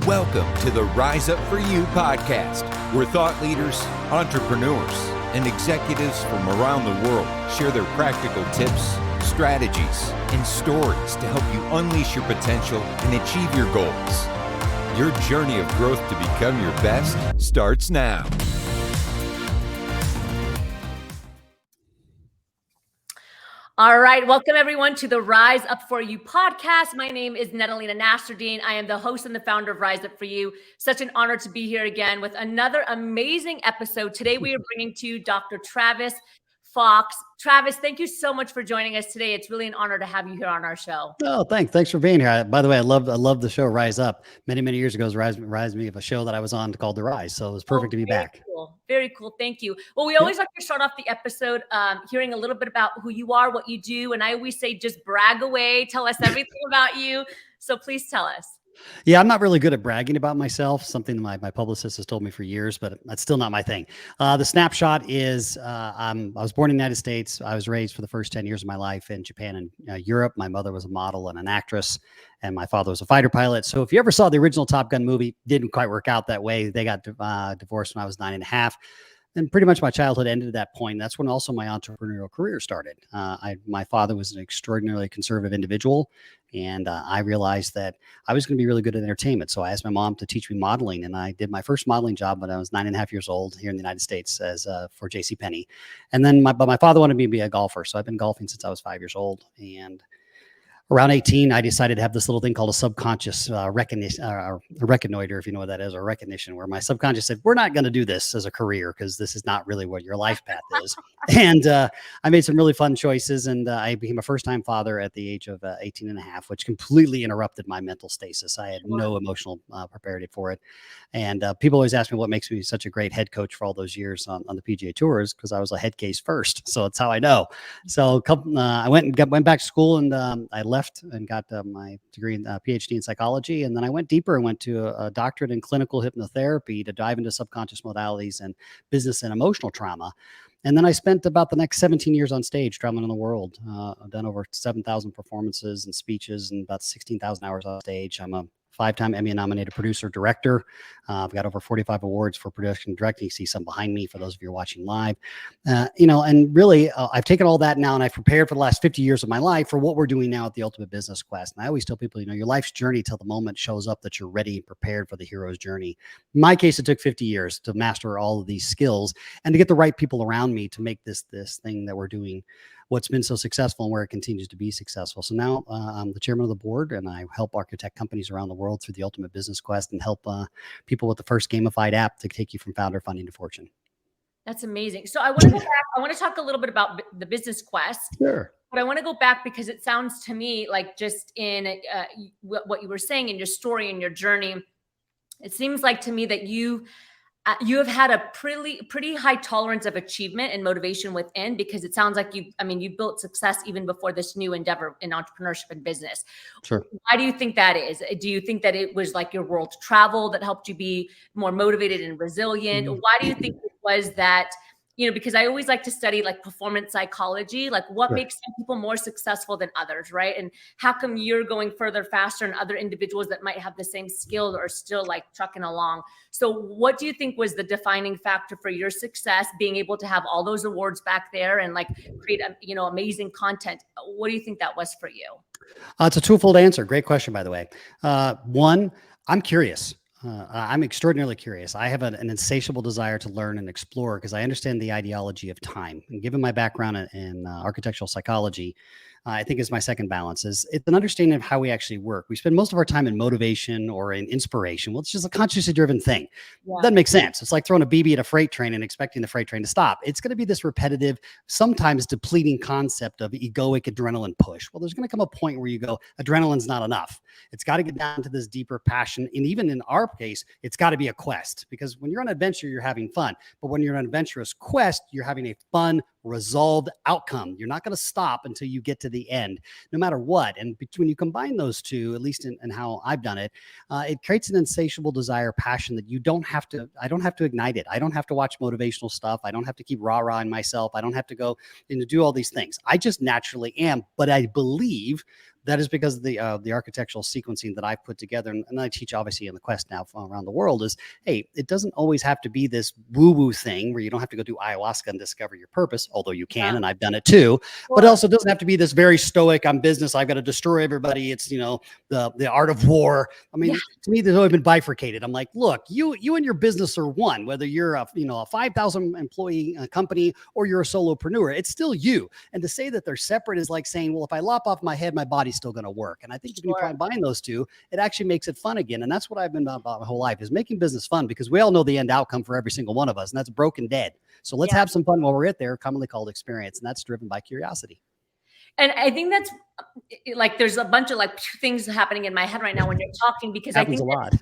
Welcome to the Rise Up For You podcast, where thought leaders, entrepreneurs, and executives from around the world share their practical tips, strategies, and stories to help you unleash your potential and achieve your goals. Your journey of growth to become your best starts now. All right. Welcome, everyone, to the Rise Up For You podcast. My name is Netalina Nasruddin. I am the host and the founder of Rise Up For You. Such an honor to be here again with another amazing episode. Today, we are bringing to you Dr. Travis Fox. Travis, thank you so much for joining us today. It's really an honor to have you here on our show. Oh, thanks for being here. By the way, I love the show Rise Up. Many years ago, it Rise Me of a show that I was on called The Rise. So it was perfect to be back. Cool. Very cool. Thank you. Well, we always like to start off the episode hearing a little bit about who you are, what you do. And I always say, just brag away. Tell us everything about you. So please tell us. Yeah, I'm not really good at bragging about myself, something my publicist has told me for years, but that's still not my thing. The snapshot is I was born in the United States. I was raised for the first 10 years of my life in Japan and Europe. My mother was a model and an actress, and my father was a fighter pilot. So if you ever saw the original Top Gun movie, didn't quite work out that way. They got divorced when I was 9.5. And pretty much my childhood ended at that point. That's when also my entrepreneurial career started. My father was an extraordinarily conservative individual, and I realized that I was going to be really good at entertainment. So I asked my mom to teach me modeling, and I did my first modeling job when I was 9.5 years old here in the United States as for JCPenney. And then my father wanted me to be a golfer, so I've been golfing since I was 5 years old. And around 18, I decided to have this little thing called a subconscious recognition, or a reconnoiter, if you know what that is, or recognition, where my subconscious said, we're not going to do this as a career because this is not really what your life path is. And I made some really fun choices, and I became a first-time father at the age of 18.5, which completely interrupted my mental stasis. I had no emotional preparity for it. And people always ask me what makes me such a great head coach for all those years on the PGA Tours, because I was a head case first. So that's how I know. So I went back to school, and I left and got my degree in PhD in psychology. And then I went deeper and went to a doctorate in clinical hypnotherapy to dive into subconscious modalities and business and emotional trauma. And then I spent about the next 17 years on stage traveling in the world. I've done over 7,000 performances and speeches and about 16,000 hours on stage. I'm a 5-time Emmy-nominated producer-director. I've got over 45 awards for production and directing. You see some behind me for those of you watching live. And really, I've taken all that now, and I've prepared for the last 50 years of my life for what we're doing now at the Ultimate Business Quest. And I always tell people, your life's journey till the moment shows up that you're ready and prepared for the hero's journey. In my case, it took 50 years to master all of these skills and to get the right people around me to make this thing that we're doing what's been so successful and where it continues to be successful. So now I'm the chairman of the board, and I help architect companies around the world through the Ultimate Business Quest and help people with the first gamified app to take you from founder funding to fortune. That's amazing. So I want to go back. I want to talk a little bit about the Business Quest. Sure. But I want to go back because it sounds to me like, just in what you were saying in your story and your journey, it seems like to me that you have had a pretty high tolerance of achievement and motivation within, because it sounds like you built success even before this new endeavor in entrepreneurship and business. Sure. Why do you think that is? Do you think that it was like your world travel that helped you be more motivated and resilient? Mm-hmm. Why do you think it was that? Because I always like to study like performance psychology, like what makes some people more successful than others, right? And how come you're going further faster and other individuals that might have the same skill are still like trucking along? So what do you think was the defining factor for your success, being able to have all those awards back there and like create, amazing content? What do you think that was for you? It's a twofold answer. Great question, by the way. One, I'm curious. I'm extraordinarily curious. I have an insatiable desire to learn and explore because I understand the ideology of time. And given my background in architectural psychology, I think is my second balance. It's an understanding of how we actually work. We spend most of our time in motivation or in inspiration. Well, it's just a consciously driven thing. Yeah. That makes sense. It's like throwing a BB at a freight train and expecting the freight train to stop. It's going to be this repetitive, sometimes depleting concept of egoic adrenaline push. Well, there's going to come a point where you go, adrenaline's not enough. It's got to get down to this deeper passion. And even in our case, it's got to be a quest, because when you're on an adventure, you're having fun. But when you're on an adventurous quest, you're having a fun, resolved outcome. You're not going to stop until you get to the end, no matter what. And when you combine those two, at least in how I've done it, it creates an insatiable desire, passion that I don't have to ignite it. I don't have to watch motivational stuff. I don't have to keep rah-rahing myself. I don't have to go and do all these things. I just naturally am. But I believe That is because of the architectural sequencing that I've put together, and I teach obviously in the Quest now around the world. Is, hey, it doesn't always have to be this woo-woo thing where you don't have to go do ayahuasca and discover your purpose, although you can, and I've done it too. But also, it doesn't have to be this very stoic. I'm business. I've got to destroy everybody. It's the art of war. I mean, to me, there's always been bifurcated. I'm like, look, you and your business are one. Whether you're a 5,000 employee company or you're a solopreneur, it's still you. And to say that they're separate is like saying, well, if I lop off my head, my body's still going to work. And I think if you combine those two, it actually makes it fun again. And that's what I've been about my whole life, is making business fun, because we all know the end outcome for every single one of us, and that's broken dead. So let's have some fun while we're at there, commonly called experience. And that's driven by curiosity. And I think that's like, there's a bunch of like things happening in my head right now when you're talking, because I think a lot.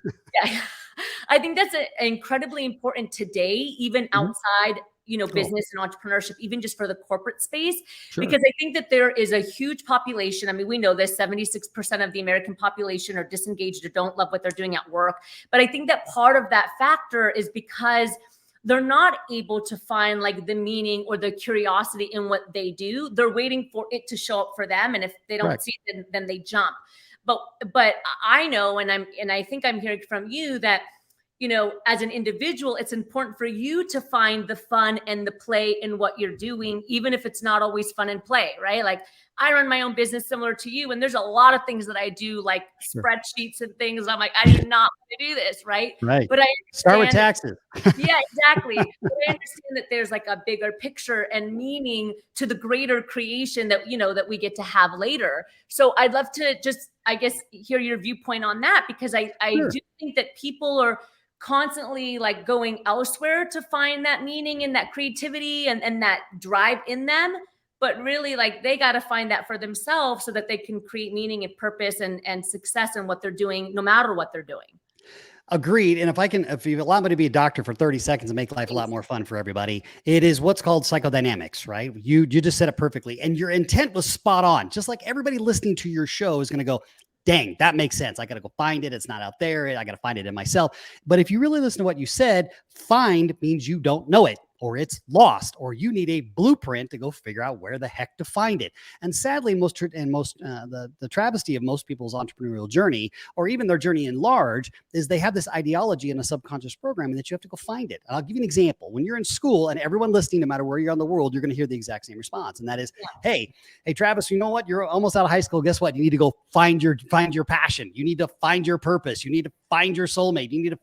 I think that's incredibly important today, even outside, business and entrepreneurship, even just for the corporate space, because I think that there is a huge population. I mean, we know this, 76% of the American population are disengaged or don't love what they're doing at work. But I think that part of that factor is because they're not able to find like the meaning or the curiosity in what they do. They're waiting for it to show up for them. And if they don't see it, then they jump. But I know, and I think I'm hearing from you that, as an individual, it's important for you to find the fun and the play in what you're doing, even if it's not always fun and play, right? Like, I run my own business similar to you, and there's a lot of things that I do, like spreadsheets and things. I'm like, I do not want to do this, right? Right. But I start with taxes. Yeah, exactly. But I understand that there's like a bigger picture and meaning to the greater creation that that we get to have later. So I'd love to just, I guess, hear your viewpoint on that, because I do think that people are constantly like going elsewhere to find that meaning and that creativity and that drive in them. But really, like, they got to find that for themselves so that they can create meaning and purpose and success in what they're doing, no matter what they're doing. Agreed. And if you allow me to be a doctor for 30 seconds and make life a lot more fun for everybody, it is what's called psychodynamics, right? You just said it perfectly. And your intent was spot on. Just like everybody listening to your show is going to go, dang, that makes sense. I got to go find it. It's not out there. I got to find it in myself. But if you really listen to what you said, find means you don't know it, or it's lost, or you need a blueprint to go figure out where the heck to find it. And sadly, the travesty of most people's entrepreneurial journey, or even their journey in large, is they have this ideology in a subconscious programming that you have to go find it. I'll give you an example. When you're in school, and everyone listening, no matter where you're in the world, you're going to hear the exact same response. And that is, hey, Travis, you know what? You're almost out of high school. Guess what? You need to go find your passion. You need to find your purpose. You need to find your soulmate. You need to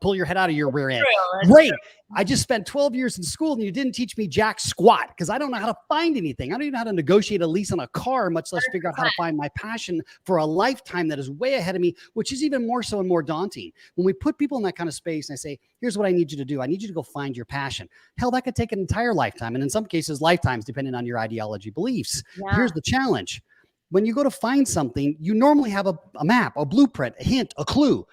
pull your head out of your rear end. Great. I just spent 12 years in school and you didn't teach me jack squat, because I don't know how to find anything. I don't even know how to negotiate a lease on a car, much less figure out how to find my passion for a lifetime that is way ahead of me, which is even more so and more daunting. When we put people in that kind of space and I say, here's what I need you to do. I need you to go find your passion. Hell, that could take an entire lifetime. And in some cases, lifetimes, depending on your ideology beliefs. Here's the challenge. When you go to find something, you normally have a map, a blueprint, a hint, a clue.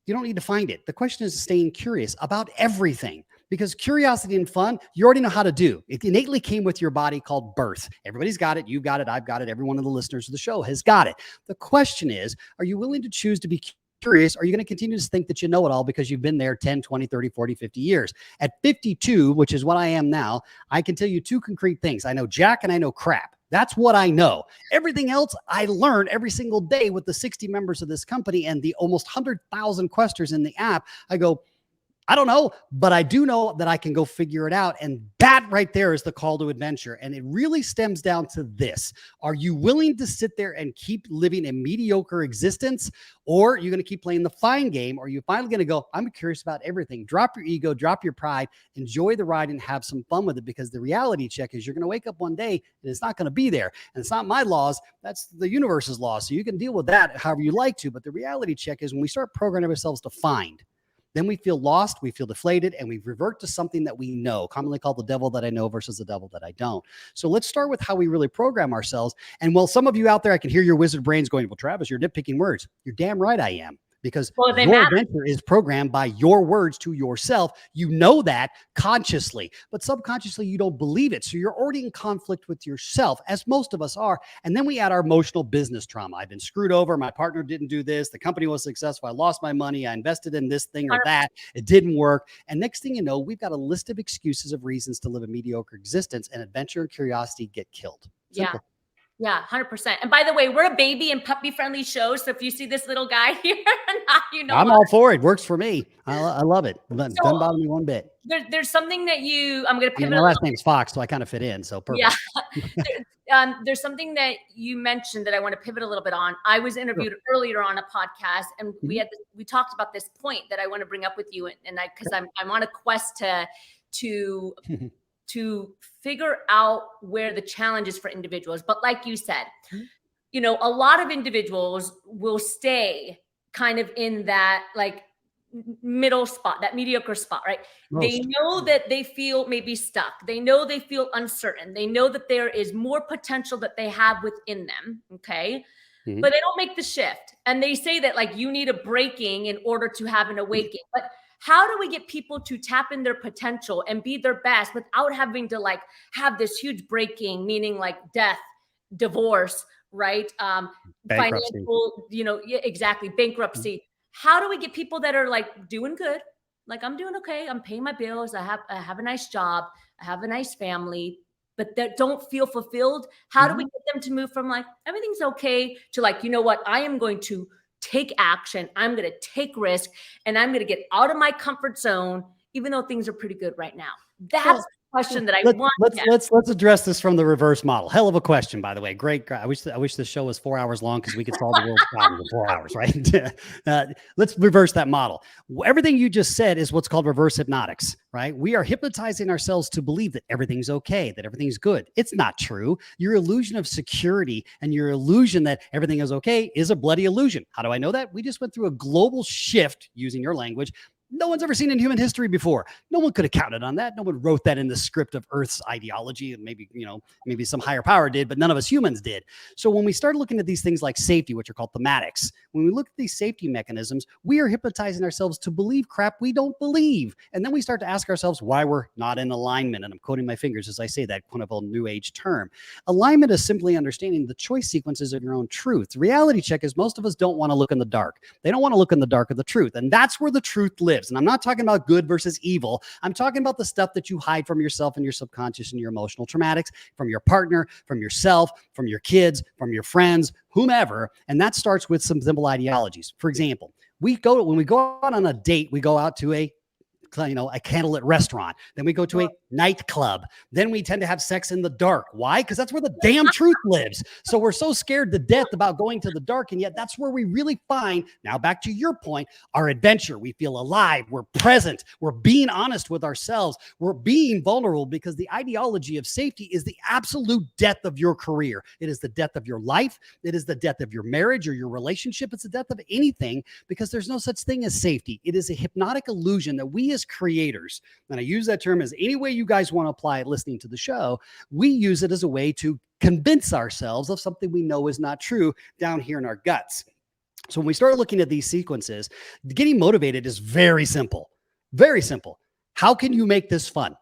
You don't need to find it. The question is staying curious about everything, because curiosity and fun, you already know how to do. It innately came with your body, called birth. Everybody's got it. You've got it. I've got it. Every one of the listeners of the show has got it. The question is, are you willing to choose to be curious? Or are you going to continue to think that you know it all because you've been there 10, 20, 30, 40, 50 years? At 52, which is what I am now, I can tell you two concrete things. I know jack and I know crap. That's what I know. Everything else I learn every single day with the 60 members of this company and the almost 100,000 questers in the app. I go, I don't know, but I do know that I can go figure it out. And that right there is the call to adventure. And it really stems down to this. Are you willing to sit there and keep living a mediocre existence? Or are you going to keep playing the fine game? Or are you finally going to go, I'm curious about everything. Drop your ego, drop your pride, enjoy the ride and have some fun with it. Because the reality check is you're going to wake up one day and it's not going to be there. And it's not my laws. That's the universe's laws. So you can deal with that however you like to. But the reality check is when we start programming ourselves to find, then we feel lost, we feel deflated, and we revert to something that we know, commonly called the devil that I know versus the devil that I don't. So let's start with how we really program ourselves. And while some of you out there, I can hear your wizard brains going, well, Travis, you're nitpicking words. You're damn right I am. Because your adventure is programmed by your words to yourself. You know that consciously, but subconsciously you don't believe it. So you're already in conflict with yourself, as most of us are. And then we add our emotional business trauma. I've been screwed over. My partner didn't do this. The company was successful. I lost my money. I invested in this thing or that. It didn't work. And next thing you know, we've got a list of excuses of reasons to live a mediocre existence, and adventure and curiosity get killed. Simple. Yeah, 100%. And by the way, we're a baby and puppy friendly show. So if you see this little guy here, now you know I'm why. all for it. Works for me. I love it. Doesn't So bother me one bit. there's something that I'm going to I mean, pivot my a last little. name's Fox, so I kind of fit in. So Yeah. perfect. There's something that you mentioned that I want to pivot a little bit on. I was interviewed Sure. earlier on a podcast, and Mhm. we talked about this point that I want to bring up with you, because I'm on a quest to to figure out where the challenge is for individuals. But like you said, a lot of individuals will stay kind of in that like middle spot, that mediocre spot, right? They Most. know that they feel maybe stuck. They know they feel uncertain. They know that there is more potential that they have within them. Okay. Mhm. But they don't make the shift. And they say that like you need a breaking in order to have an awakening. But how do we get people to tap in their potential and be their best without having to like have this huge breaking, meaning like death, divorce, right? Bankruptcy. Financial, yeah, exactly, bankruptcy. How do we get people that are like doing good? Like I'm doing okay. I'm paying my bills. I have a nice job. I have a nice family, but that don't feel fulfilled. How do we Mhm. get them to move from like everything's okay to like, you know what? I am going to take action. I'm going to take risk and I'm going to get out of my comfort zone, even though things are pretty good right now. That's Well, the question that I let's want. let's Yeah. let's address this from the reverse model. Hell of a question, by the way. Great. I wish this show was 4 hours long because we could solve the world's problems in 4 hours, right? Let's reverse that model. Everything you just said is what's called reverse hypnotics, right? We are hypnotizing ourselves to believe that everything's okay, that everything's good. It's not true. Your illusion of security and your illusion that everything is okay is a bloody illusion. How do I know that? We just went through a global shift, using your language, no one's ever seen in human history before. No one could have counted on that. No one wrote that in the script of Earth's ideology. And maybe some higher power did, but none of us humans did. So when we start looking at these things like safety, which are called thematics, when we look at these safety mechanisms, we are hypnotizing ourselves to believe crap we don't believe. And then we start to ask ourselves why we're not in alignment. And I'm quoting my fingers as I say that wonderful new age term. Alignment is simply understanding the choice sequences of your own truth. The reality check is most of us don't want to look in the dark. They don't want to look in the dark of the truth. And that's where the truth lives. And I'm not talking about good versus evil. I'm talking about the stuff that you hide from yourself and your subconscious and your emotional traumatics, from your partner, from yourself, from your kids, from your friends, whomever. And that starts with some simple ideologies. For example, when we go out on a date, we go out to a candlelit restaurant. Then we go to a nightclub. Then we tend to have sex in the dark. Why? Because that's where the damn truth lives. So we're so scared to death about going to the dark. And yet that's where we really find, now back to your point, our adventure. We feel alive. We're present. We're being honest with ourselves. We're being vulnerable because the ideology of safety is the absolute death of your career. It is the death of your life. It is the death of your marriage or your relationship. It's the death of anything because there's no such thing as safety. It is a hypnotic illusion that we as creators, and I use that term as any way you guys want to apply it listening to the show, we use it as a way to convince ourselves of something we know is not true down here in our guts. So when we start looking at these sequences, getting motivated is very simple. Very simple. How can you make this fun?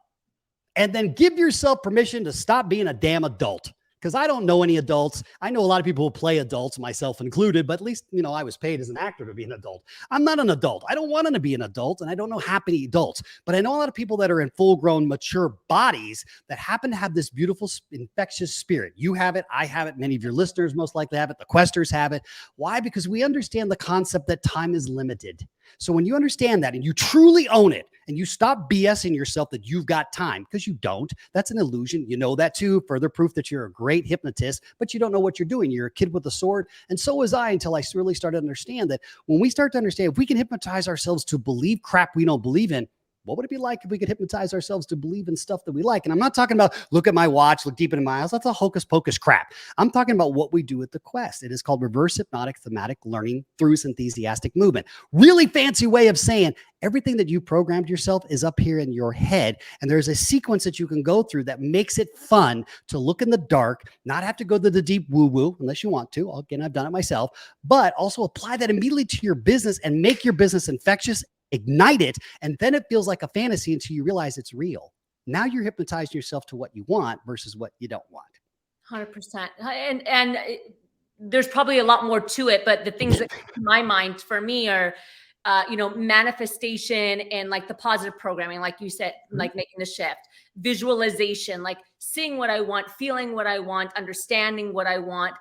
And then give yourself permission to stop being a damn adult. Because I don't know any adults. I know a lot of people who play adults, myself included, but at least, I was paid as an actor to be an adult. I'm not an adult. I don't want to be an adult, and I don't know happy adults. But I know a lot of people that are in full-grown, mature bodies that happen to have this beautiful, infectious spirit. You have it. I have it. Many of your listeners most likely have it. The questers have it. Why? Because we understand the concept that time is limited. So when you understand that and you truly own it and you stop BSing yourself that you've got time, because you don't, that's an illusion. You know that too. Further proof that you're a great hypnotist, but you don't know what you're doing. You're a kid with a sword. And so was I until I really started to understand that when we start to understand, if we can hypnotize ourselves to believe crap we don't believe in, what would it be like if we could hypnotize ourselves to believe in stuff that we like? And I'm not talking about look at my watch, look deep into my eyes. That's a hocus pocus crap. I'm talking about what we do at the Quest. It is called reverse hypnotic thematic learning through synthesiastic movement. Really fancy way of saying everything that you programmed yourself is up here in your head. And there's a sequence that you can go through that makes it fun to look in the dark, not have to go to the deep woo-woo unless you want to. Again, I've done it myself, but also apply that immediately to your business and make your business infectious, ignite it, and then it feels like a fantasy until you realize it's real. Now you're hypnotizing yourself to what you want versus what you don't want. 100%. And there's probably a lot more to it, but the things that come to my mind for me are, manifestation and like the positive programming, like you said, like making the shift, visualization, like seeing what I want, feeling what I want, understanding what I want,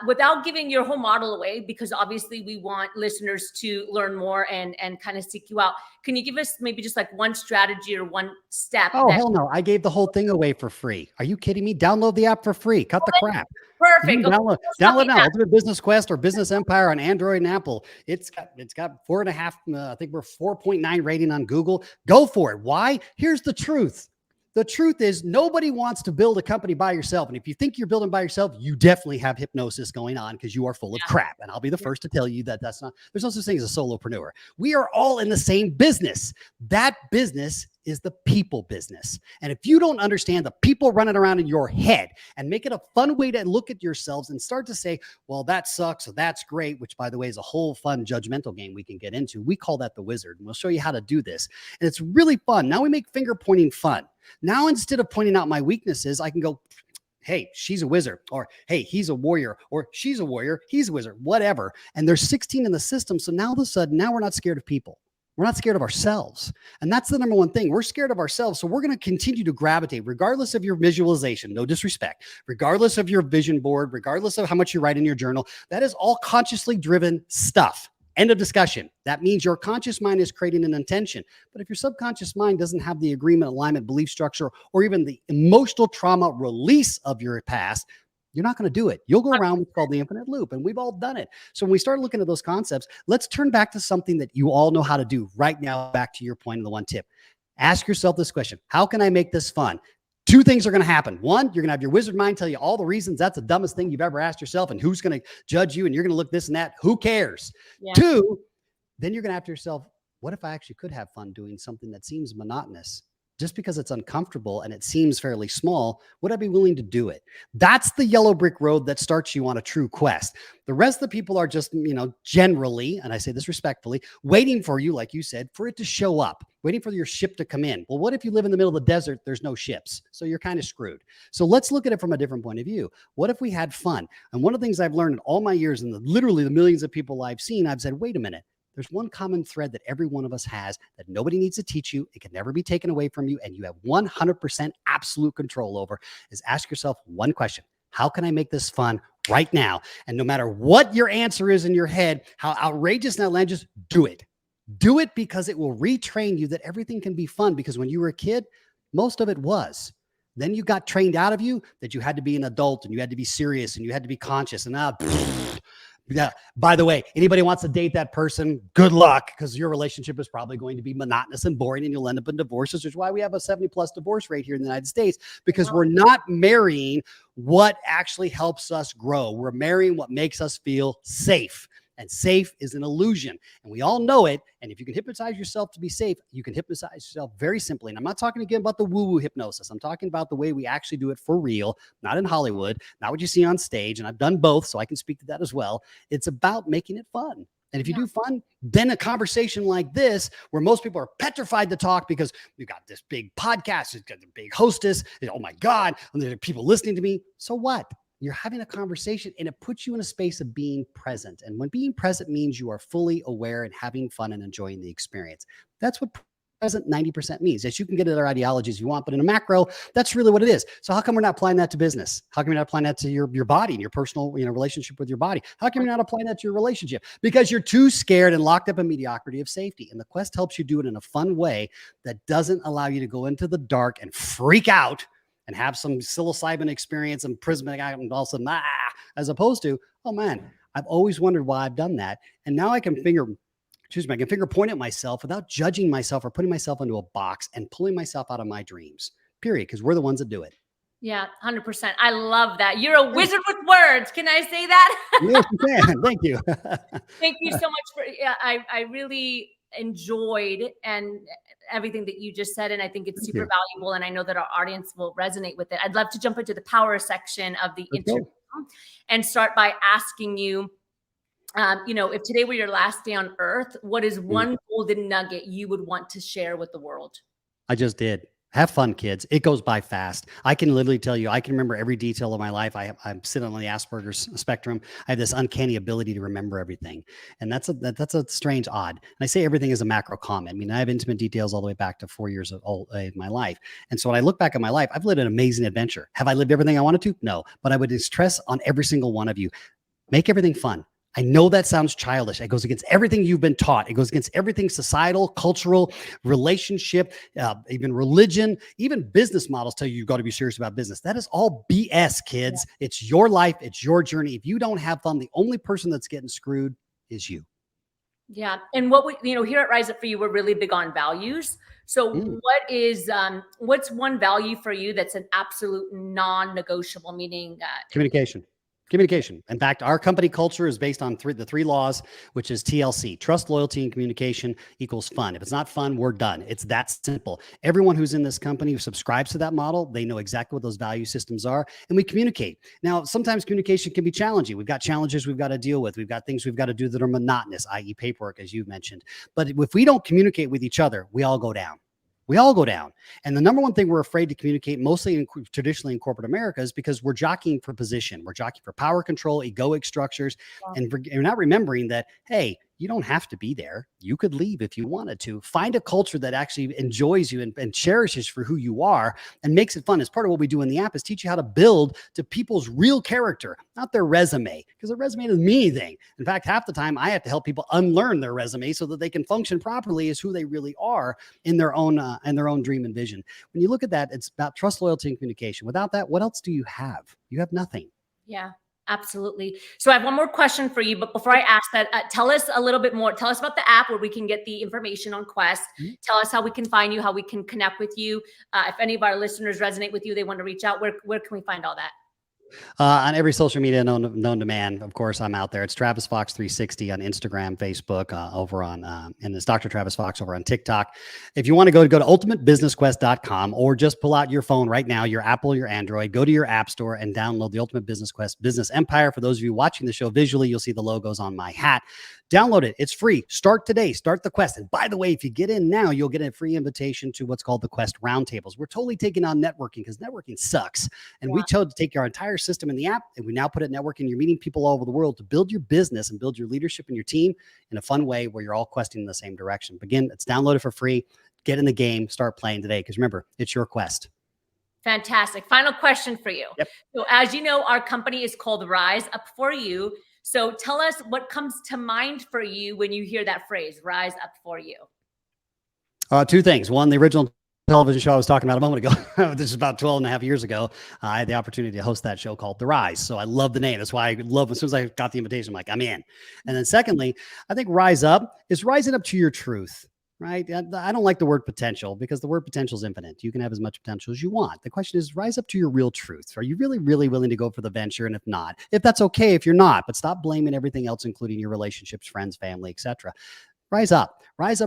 without giving your whole model away, because obviously we want listeners to learn more and kind of seek you out. Can you give us maybe just like one strategy or one step? Oh, hell no. I gave the whole thing away for free. Are you kidding me? Download the app for free. Cut the crap. You Perfect. can download now. Ultimate Business Quest or Business Empire on Android and Apple. It's got 4.5. I think we're 4.9 rating on Google. Go for it. Why? Here's the truth. The truth is nobody wants to build a company by yourself. And if you think you're building by yourself, you definitely have hypnosis going on because you are full of crap. And I'll be the first to tell you that there's no such thing as a solopreneur. We are all in the same business. That business is the people business. And if you don't understand the people running around in your head and make it a fun way to look at yourselves and start to say, well, that sucks, or that's great, which by the way is a whole fun judgmental game we can get into. We call that the wizard. And we'll show you how to do this. And it's really fun. Now we make finger pointing fun. Now, instead of pointing out my weaknesses, I can go, hey, she's a wizard, or hey, he's a warrior, or she's a warrior, he's a wizard, whatever. And there's 16 in the system. So now all of a sudden, now we're not scared of people. We're not scared of ourselves. And that's the number one thing. We're scared of ourselves. So we're going to continue to gravitate, regardless of your visualization, no disrespect, regardless of your vision board, regardless of how much you write in your journal. That is all consciously driven stuff. End of discussion. That means your conscious mind is creating an intention. But if your subconscious mind doesn't have the agreement, alignment, belief structure, or even the emotional trauma release of your past, you're not going to do it. You'll go around what's called the infinite loop, and we've all done it. So when we start looking at those concepts, let's turn back to something that you all know how to do right now. Back to your point of the one tip. Ask yourself this question. How can I make this fun? Two things are going to happen. One, you're going to have your wizard mind tell you all the reasons that's the dumbest thing you've ever asked yourself and who's going to judge you and you're going to look this and that. Who cares? Yeah. Two, then you're going to ask yourself, what if I actually could have fun doing something that seems monotonous? Just because it's uncomfortable and it seems fairly small, would I be willing to do it? That's the yellow brick road that starts you on a true quest. The rest of the people are just, generally, and I say this respectfully, waiting for you, like you said, for it to show up, waiting for your ship to come in. Well, what if you live in the middle of the desert? There's no ships. So you're kind of screwed. So let's look at it from a different point of view. What if we had fun? And one of the things I've learned in all my years and literally the millions of people I've seen, I've said, wait a minute. There's one common thread that every one of us has that nobody needs to teach you. It can never be taken away from you. And you have 100% absolute control over is ask yourself one question. How can I make this fun right now? And no matter what your answer is in your head, how outrageous and outlandish, do it. Do it because it will retrain you that everything can be fun. Because when you were a kid, most of it was. Then you got trained out of you that you had to be an adult and you had to be serious and you had to be conscious. And yeah. By the way, anybody wants to date that person, good luck, because your relationship is probably going to be monotonous and boring and you'll end up in divorces, which is why we have a 70+ divorce rate here in the United States, because we're not marrying what actually helps us grow. We're marrying what makes us feel safe. And safe is an illusion. And we all know it. And if you can hypnotize yourself to be safe, you can hypnotize yourself very simply. And I'm not talking again about the woo-woo hypnosis. I'm talking about the way we actually do it for real, not in Hollywood, not what you see on stage. And I've done both, so I can speak to that as well. It's about making it fun. And if you do fun, then a conversation like this, where most people are petrified to talk because you've got this big podcast, you've got the big hostess, oh my God, and there are people listening to me. So what? You're having a conversation and it puts you in a space of being present. And when being present means you are fully aware and having fun and enjoying the experience. That's what present 90% means. Yes, you can get other ideologies you want, but in a macro, that's really what it is. So how come we're not applying that to business? How come you're not applying that to your body and your personal relationship with your body? How come you're not applying that to your relationship? Because you're too scared and locked up in mediocrity of safety. And the quest helps you do it in a fun way that doesn't allow you to go into the dark and freak out and have some psilocybin experience and prismatic and all of a sudden, as opposed to, oh man, I've always wondered why I've done that. And now I can finger point at myself without judging myself or putting myself into a box and pulling myself out of my dreams, period. Because we're the ones that do it. Yeah, 100%. I love that. You're a wizard with words. Can I say that? Yes, you can. Thank you. Thank you so much for, I really enjoyed and everything that you just said. And I think it's super valuable. And I know that our audience will resonate with it. I'd love to jump into the power section of the interview and start by asking you, if today were your last day on earth, what is one golden nugget you would want to share with the world? I just did. Have fun, kids. It goes by fast. I can literally tell you, I can remember every detail of my life. I'm sitting on the Asperger's spectrum. I have this uncanny ability to remember everything. And that's a strange odd. And I say everything is a macro comment. I mean, I have intimate details all the way back to 4 years old in my life. And so when I look back at my life, I've lived an amazing adventure. Have I lived everything I wanted to? No. But I would stress on every single one of you, make everything fun. I know that sounds childish. It goes against everything you've been taught. It goes against everything societal, cultural, relationship, even religion, even business models tell you you've got to be serious about business. That is all BS, kids. Yeah. It's your life. It's your journey. If you don't have fun, the only person that's getting screwed is you. Yeah. And what we, here at Rise Up For You, we're really big on values. So what's one value for you that's an absolute non-negotiable, meaning communication. In fact, our company culture is based on the three laws, which is TLC, trust, loyalty, and communication equals fun. If it's not fun, we're done. It's that simple. Everyone who's in this company who subscribes to that model, they know exactly what those value systems are, and we communicate. Now, sometimes communication can be challenging. We've got challenges we've got to deal with. We've got things we've got to do that are monotonous, i.e. paperwork, as you mentioned. But if we don't communicate with each other, we all go down. We all go down. And the number one thing we're afraid to communicate, mostly traditionally in corporate America, is because we're jockeying for position. We're jockeying for power control, egoic structures. Wow. And we're not remembering that, hey, you don't have to be there. You could leave if you wanted to. Find a culture that actually enjoys you and cherishes for who you are and makes it fun. As part of what we do in the app is teach you how to build to people's real character, not their resume, because a resume doesn't mean anything. In fact, half the time I have to help people unlearn their resume so that they can function properly as who they really are in their own dream and vision. When you look at that, it's about trust, loyalty, and communication. Without that, what else do you have? You have nothing. Yeah. Absolutely. So I have one more question for you, but before I ask that, tell us a little bit more. Tell us about the app where we can get the information on Quest. Mm-hmm. Tell us how we can find you, how we can connect with you. If any of our listeners resonate with you, they want to reach out. Where can we find all that? On every social media known to man, of course, I'm out there. It's Travis Fox 360 on Instagram, Facebook, over on, and it's Dr. Travis Fox over on TikTok. If you want to go to ultimatebusinessquest.com or just pull out your phone right now, your Apple, your Android, go to your app store and download the Ultimate Business Quest Business Empire. For those of you watching the show visually, you'll see the logos on my hat. Download it. It's free. Start today. Start the quest. And by the way, if you get in now, you'll get a free invitation to what's called the Quest Roundtables. We're totally taking on networking because networking sucks. And we chose to take our entire system in the app and we now put it networking. You're meeting people all over the world to build your business and build your leadership and your team in a fun way where you're all questing in the same direction. Again, it's downloaded for free. Get in the game. Start playing today because remember, it's your quest. Fantastic. Final question for you. Yep. So as you know, our company is called Rise Up For You. So tell us what comes to mind for you when you hear that phrase, rise up for you. Two things. One, the original television show I was talking about a moment ago, this is about 12 and a half years ago. I had the opportunity to host that show called The Rise. So I love the name. That's why I love, as soon as I got the invitation, I'm like, I'm in. And then secondly, I think rise up is rising up to your truth. Right? I don't like the word potential because the word potential is infinite. You can have as much potential as you want. The question is rise up to your real truth. Are you really, really willing to go for the venture? And if not, if that's okay, if you're not, but stop blaming everything else, including your relationships, friends, family, etc. Rise up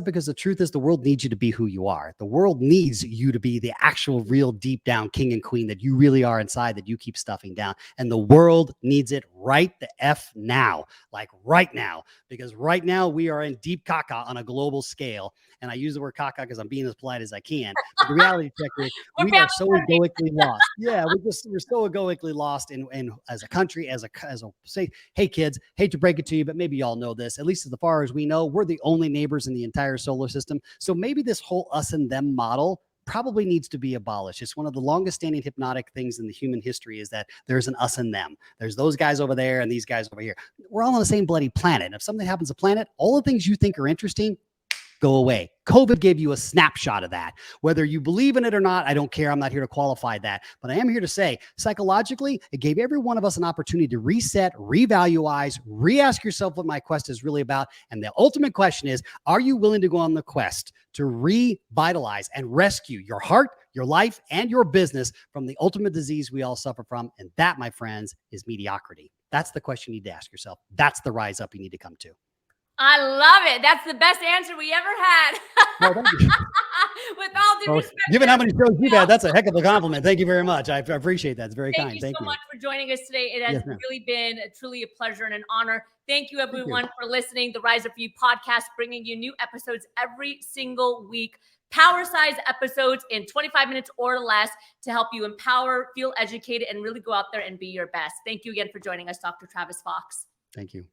because the truth is the world needs you to be who you are. The world needs you to be the actual real deep down king and queen that you really are inside that you keep stuffing down. And the world needs it right the F now, like right now, because right now we are in deep caca on a global scale. And I use the word caca because I'm being as polite as I can. But the reality check is we are so egoically lost. Yeah, we're so egoically lost in as a country, as a say, hey kids, hate to break it to you, but maybe y'all know this. At least as far as we know, we're the only neighbors in the entire solar system. So maybe this whole us and them model probably needs to be abolished. It's one of the longest standing hypnotic things in the human history is that there's an us and them. There's those guys over there and these guys over here. We're all on the same bloody planet. And if something happens to the planet, all the things you think are interesting go away. COVID gave you a snapshot of that. Whether you believe in it or not, I don't care. I'm not here to qualify that. But I am here to say, psychologically, it gave every one of us an opportunity to reset, revaluize, re-ask yourself what my quest is really about. And the ultimate question is, are you willing to go on the quest to revitalize and rescue your heart, your life, and your business from the ultimate disease we all suffer from? And that, my friends, is mediocrity. That's the question you need to ask yourself. That's the rise up you need to come to. I love it. That's the best answer we ever had. Oh, thank you. With all due Well, respect. given how many shows you've had, that's a heck of a compliment. Thank you very much. I appreciate that. It's very Thank kind. you Thank so you. much for joining us today. It has Yes, ma'am. really been truly a pleasure and an honor. Thank you, you. everyone, for listening. The Rise Up For You podcast, bringing you new episodes every single week. Power size episodes in 25 minutes or less to help you empower, feel educated, and really go out there and be your best. Thank you again for joining us, Dr. Travis Fox. Thank you.